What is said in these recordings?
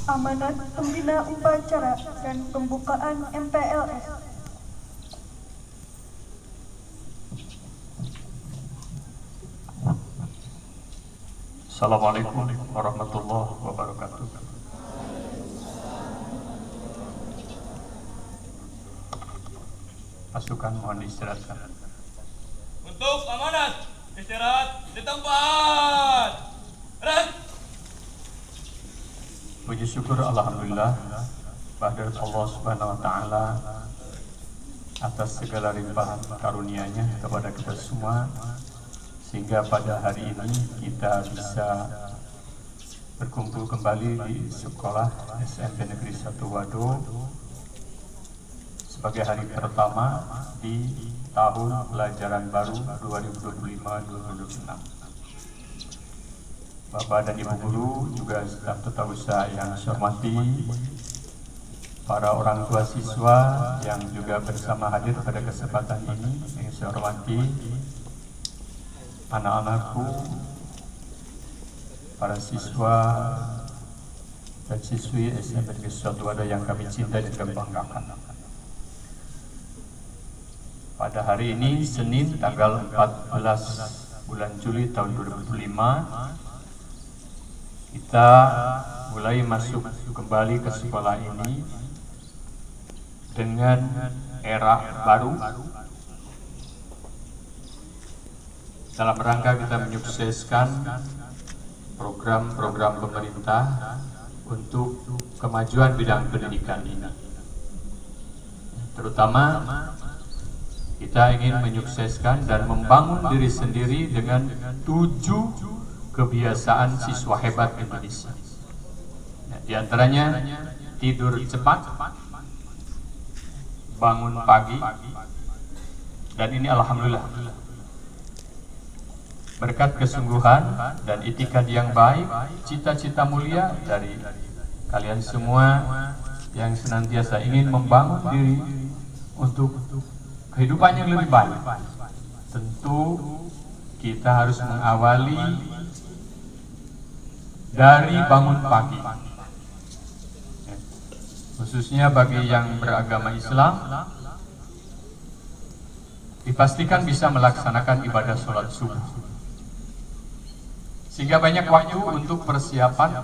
Amanat Pembina Upacara dan Pembukaan MPLS. Assalamualaikum warahmatullahi wabarakatuh. Pasukan mohon diistirahatkan. Untuk amanat, istirahat di tempat. Puji syukur alhamdulillah kehadirat Allah Subhanahu wa taala atas segala limpahan karunia-Nya kepada kita semua, sehingga pada hari ini kita bisa berkumpul kembali di sekolah SMP Negeri 1 Wado sebagai hari pertama di tahun pelajaran baru 2025-2026. Bapak dan Ibu Guru, juga staf tata usaha yang saya hormati, para orang tua siswa yang juga bersama hadir pada kesempatan ini yang saya hormati, anak-anakku, para siswa dan siswi SMP Negeri 1 Wado yang kami cintai dan kami banggakan. Pada hari ini, Senin tanggal 14 bulan Juli tahun 2025, kita mulai masuk kembali ke sekolah ini dengan era baru dalam rangka kita menyukseskan program-program pemerintah untuk kemajuan bidang pendidikan ini. Terutama kita ingin menyukseskan dan membangun diri sendiri dengan 7 kebiasaan siswa hebat Indonesia. Nah, di antaranya tidur cepat, bangun pagi, dan ini alhamdulillah berkat kesungguhan dan itikad yang baik, cita-cita mulia dari kalian semua yang senantiasa ingin membangun diri untuk kehidupan yang lebih baik. Tentu kita harus mengawali dari bangun pagi, khususnya bagi yang beragama Islam, dipastikan bisa melaksanakan ibadah sholat subuh, sehingga banyak waktu untuk persiapan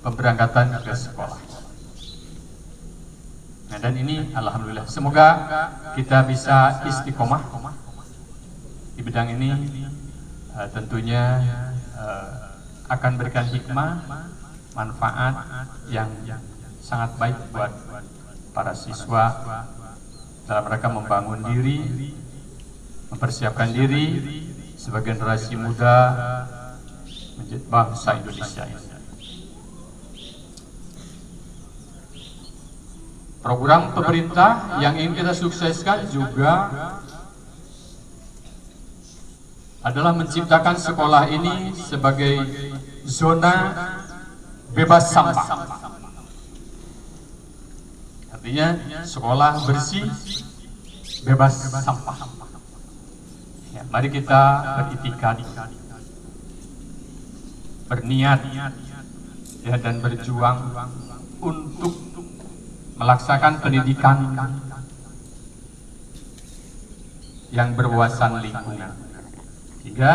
pemberangkatan ke sekolah. Nah, dan ini alhamdulillah, semoga kita bisa istiqomah di bidang ini. Tentunya akan berikan hikmah, manfaat yang sangat baik buat para siswa dalam rangka membangun diri, mempersiapkan diri sebagai generasi muda menjadi bangsa Indonesia ini. Program pemerintah yang ingin kita sukseskan juga adalah menciptakan sekolah ini sebagai zona bebas sampah. Artinya sekolah bersih, bebas sampah. Ya, mari kita beritikad, berniat, ya, dan berjuang untuk melaksanakan pendidikan yang berwawasan lingkungan, hingga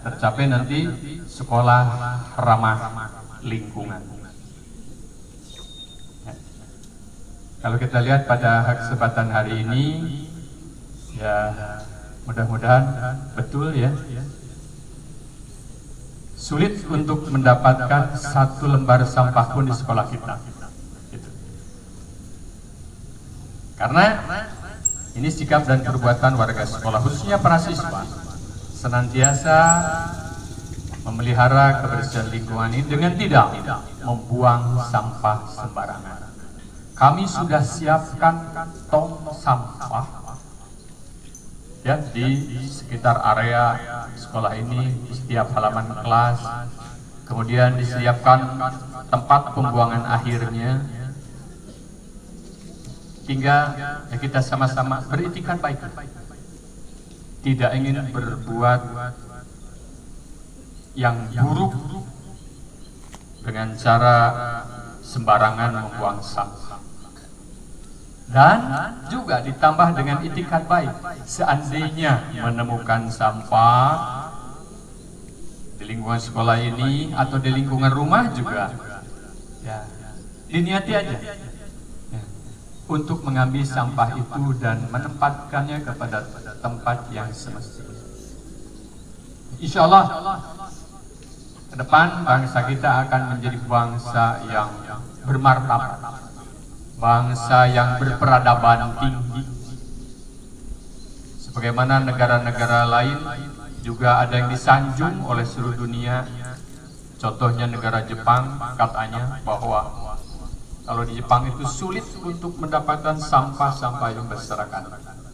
tercapai nanti sekolah ramah lingkungan. Ya. Kalau kita lihat pada kesempatan hari ini, ya mudah-mudahan betul ya, sulit untuk mendapatkan 1 lembar sampah pun di sekolah kita. Gitu. Karena ini sikap dan perbuatan warga sekolah, khususnya para siswa, senantiasa memelihara kebersihan lingkungan ini dengan tidak membuang sampah sembarangan. Kami sudah siapkan tong sampah ya di sekitar area sekolah ini, di setiap halaman kelas. Kemudian disiapkan tempat pembuangan akhirnya, hingga ya kita sama-sama beritikad baik, tidak ingin berbuat yang buruk dengan cara sembarangan membuang sampah. Dan juga ditambah dengan itikad baik, seandainya menemukan sampah di lingkungan sekolah ini atau di lingkungan rumah juga, ya diniati aja ya, untuk mengambil sampah itu dan menempatkannya kepada tempat yang semestinya. Insya Allah ke depan bangsa kita akan menjadi bangsa yang bermartabat, bangsa yang berperadaban tinggi. Sebagaimana negara-negara lain juga ada yang disanjung oleh seluruh dunia. Contohnya negara Jepang, katanya bahwa kalau di Jepang itu sulit untuk mendapatkan sampah-sampah yang berserakan.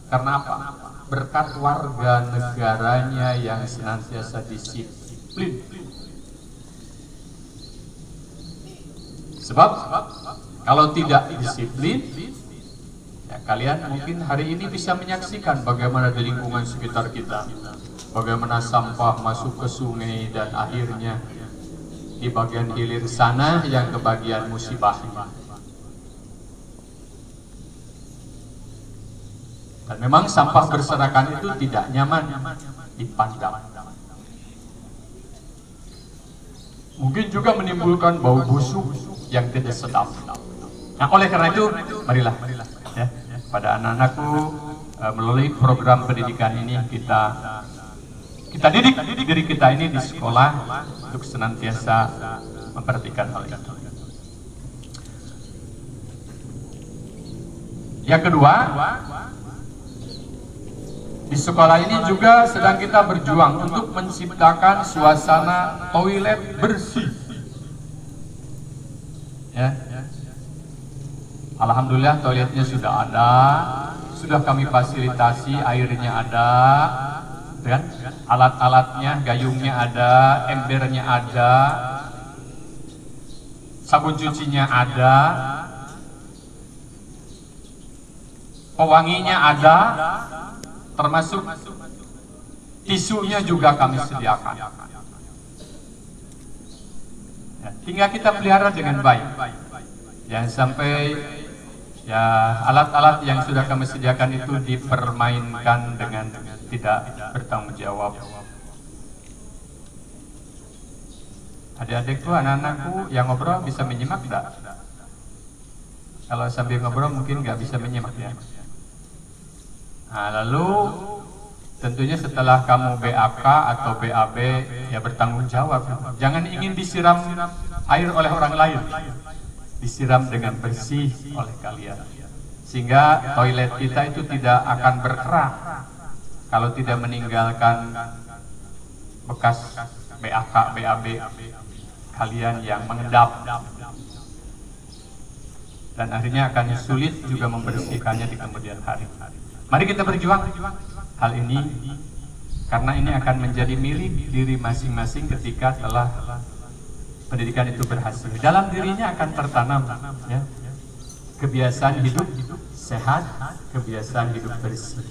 Karena apa? Berkat warga negaranya yang senantiasa disiplin. Sebab kalau tidak disiplin, ya kalian mungkin hari ini bisa menyaksikan bagaimana di lingkungan sekitar kita, bagaimana sampah masuk ke sungai dan akhirnya di bagian hilir sana yang kebagian musibah. Dan memang sampah berserakan itu tidak nyaman dipandang. Mungkin juga menimbulkan bau busuk yang tidak sedap. Nah, oleh karena itu, marilah ya, pada anak-anakku melalui program pendidikan ini kita didik diri kita ini di sekolah untuk senantiasa memperhatikan hal itu. Yang kedua, di sekolah ini juga sedang kita berjuang untuk menciptakan suasana toilet bersih. Ya. Alhamdulillah toiletnya sudah ada, sudah kami fasilitasi, airnya ada, kan? Alat-alatnya, gayungnya ada, embernya ada, sabun cucinya ada, pewanginya ada, termasuk tisunya juga kami sediakan. Ya, tinggal kita pelihara dengan baik. Jangan sampai ya alat-alat yang sudah kami sediakan itu dipermainkan dengan tidak bertanggung jawab. Adik-adikku, anak-anakku yang ngobrol bisa menyimak enggak? Kalau sambil ngobrol mungkin nggak bisa menyimak ya. Nah, lalu tentunya setelah kamu BAK atau BAB ya bertanggung jawab. Jangan ingin disiram air oleh orang lain, disiram dengan bersih oleh kalian, sehingga toilet kita itu tidak akan berkerak kalau tidak meninggalkan bekas BAK, BAB kalian yang mengendap, dan akhirnya akan sulit juga membersihkannya di kemudian hari. Mari kita berjuang hal ini, karena ini akan menjadi milik diri masing-masing ketika telah pendidikan itu berhasil. Dalam dirinya akan tertanam ya, kebiasaan hidup sehat, kebiasaan hidup bersih.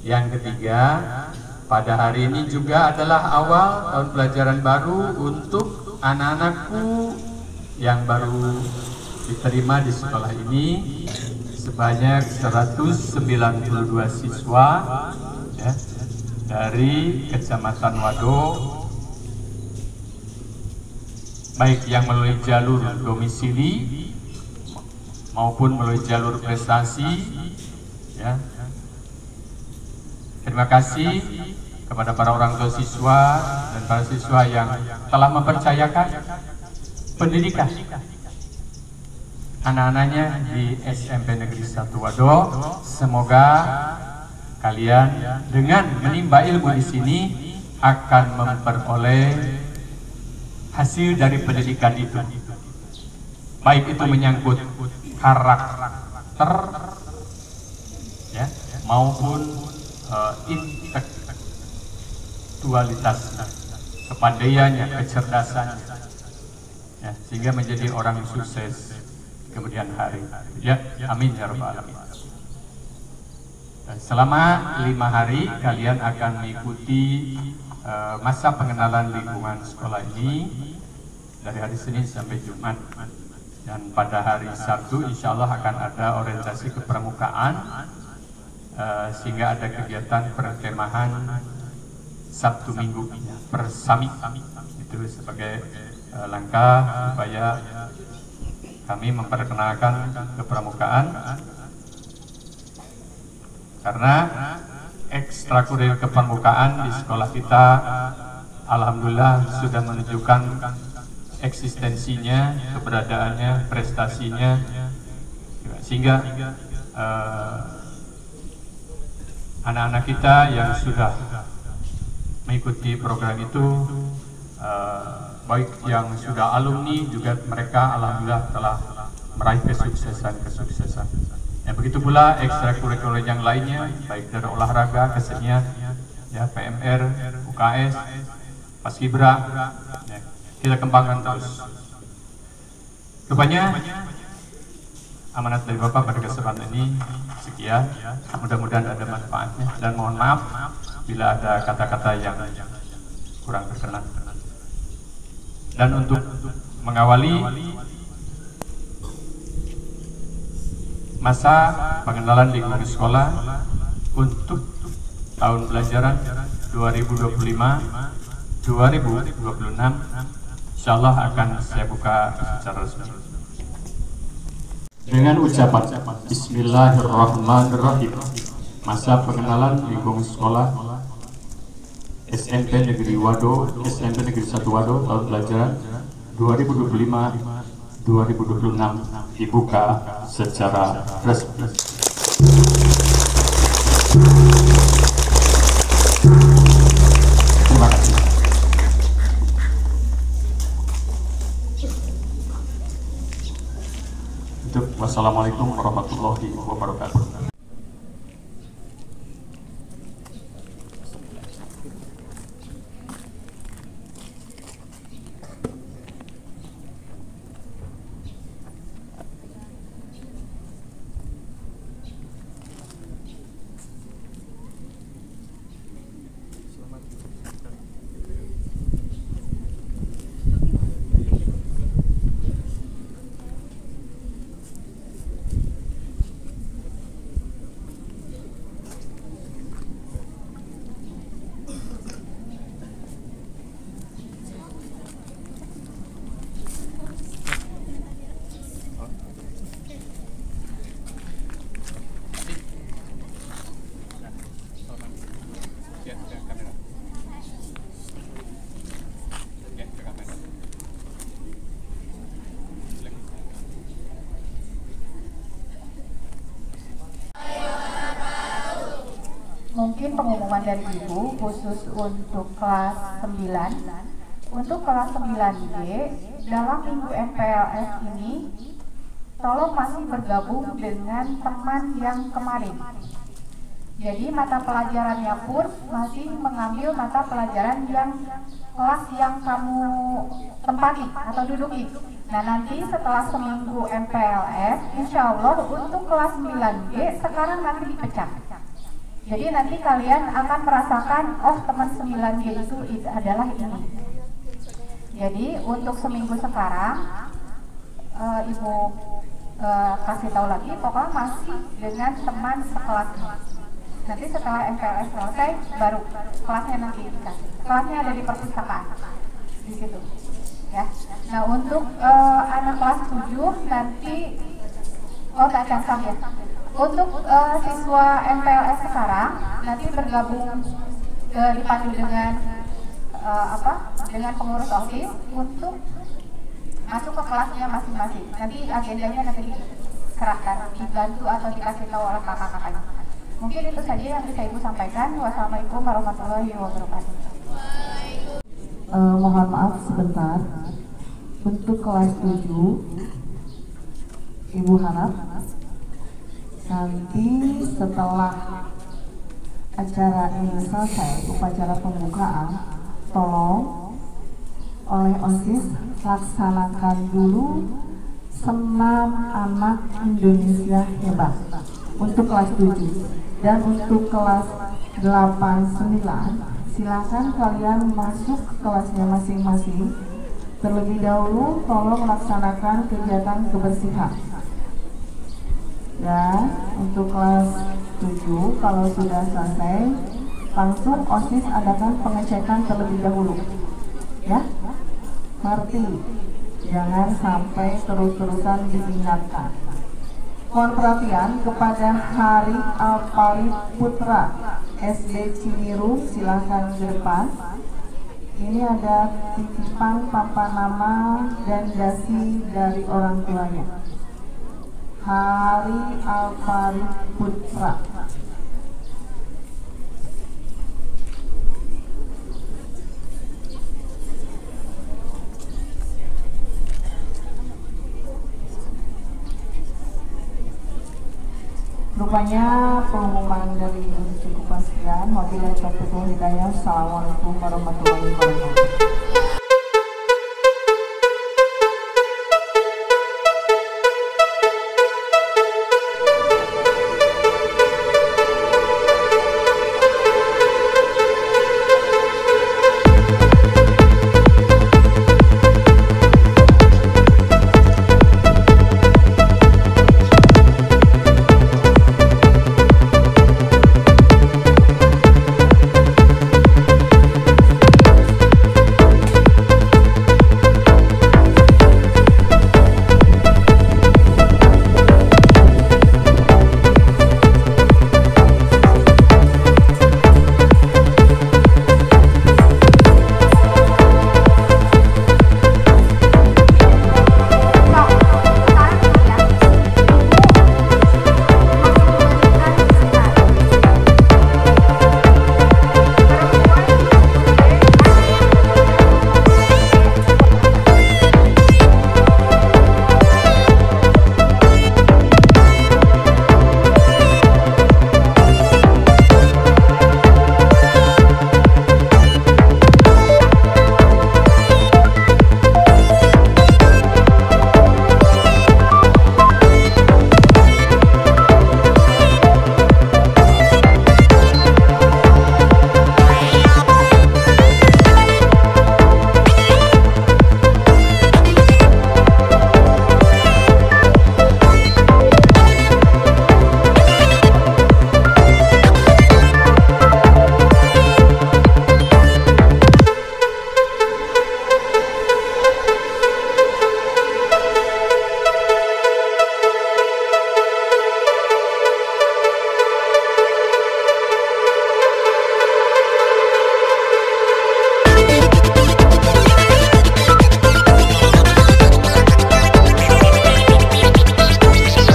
Yang ketiga, pada hari ini juga adalah awal tahun pelajaran baru untuk anak-anakku yang baru diterima di sekolah ini. Sebanyak 192 siswa ya, dari Kecamatan Wado, baik yang melalui jalur domisili maupun melalui jalur prestasi ya. Terima kasih kepada para orang tua siswa dan para siswa yang telah mempercayakan pendidikan anak-anaknya di SMP Negeri 1 Wado. Semoga kalian dengan menimba ilmu di sini akan memperoleh hasil dari pendidikan itu, baik itu menyangkut karakter ya, maupun intelektualitasnya, kepandaiannya, kecerdasannya ya, sehingga menjadi orang sukses kemudian hari ya. Amin ya rabbal alamin. Dan selama 5 hari kalian akan mengikuti masa pengenalan lingkungan sekolah ini dari hari Senin sampai Jumat, dan pada hari Sabtu insya Allah akan ada orientasi kepramukaan, sehingga ada kegiatan perkemahan Sabtu Minggu bersami. Itu sebagai langkah supaya kami memperkenalkan kepramukaan, karena ekstrakurikuler kepramukaan di sekolah kita alhamdulillah sudah menunjukkan eksistensinya, keberadaannya, prestasinya, sehingga anak-anak kita yang sudah mengikuti program itu, baik yang sudah alumni juga mereka alhamdulillah telah meraih kesuksesan. Ya, begitu pula ekstrakurikuler yang lainnya, baik dari olahraga, kesenian, ya, PMR, UKS, Paskibra, ya, kita kembangkan terus. Rupanya amanat dari Bapak pada kesempatan ini sekian, mudah-mudahan ada manfaatnya, dan mohon maaf bila ada kata-kata yang kurang berkenan. Dan untuk mengawali masa pengenalan lingkungan sekolah untuk tahun pelajaran 2025-2026 insya Allah akan saya buka secara resmi dengan ucapan Bismillahirrahmanirrahim. Masa pengenalan lingkungan sekolah SMP Negeri Wado, SMP Negeri 1 Wado tahun pelajaran 2025-2026 dibuka secara resmi. Terima kasih. Wassalamualaikum warahmatullahi wabarakatuh. Mungkin pengumuman dari Ibu khusus untuk kelas 9. Untuk kelas 9G dalam minggu MPLS ini tolong masih bergabung dengan teman yang kemarin. Jadi mata pelajarannya pun masih mengambil mata pelajaran yang kelas yang kamu tempati atau duduki. Nah, nanti setelah seminggu MPLS, insya Allah untuk kelas 9G sekarang nanti dipecah. Jadi nanti kalian akan merasakan, oh teman 9G itu adalah ini. Jadi untuk seminggu sekarang, Ibu kasih tahu lagi, pokoknya masih dengan teman sekelasnya. Nanti setelah MPLS selesai, baru kelasnya nanti dikasih. Kelasnya ada di perpustakaan, di situ. Ya. Nah untuk anak kelas 7 nanti, oh tak cancang ya. Untuk siswa MPLS sekarang nanti bergabung dipandu dengan dengan pengurus OSIS untuk masuk ke kelasnya masing-masing. Nanti agendanya nanti diserahkan, dibantu atau dikasih tahu oleh kakak-kakaknya. Mungkin itu saja yang bisa Ibu sampaikan. Wassalamualaikum warahmatullahi wabarakatuh. Mohon maaf sebentar. Untuk kelas 7 Ibu harap nanti setelah acara ini selesai, upacara pembukaan, tolong oleh OSIS laksanakan dulu senam anak Indonesia hebat untuk kelas 7. Dan untuk kelas 8-9 Silakan kalian masuk ke kelasnya masing-masing. Terlebih dahulu tolong laksanakan kegiatan kebersihan. Dan untuk kelas 7 kalau sudah selesai, langsung OSIS adakan pengecekan terlebih dahulu. Ya, ngerti? Jangan sampai terus-terusan diingatkan. Mohon perhatian kepada Hari Alpari Putra SD Cimiru, silakan ke depan. Ini ada titipan papan nama dan dasi dari orang tuanya. Hari Alpari Putra. Rupanya pengumuman dari cukup sekian. Wabillahi taufiq wal hidayah. Assalamualaikum warahmatullahi wabarakatuh.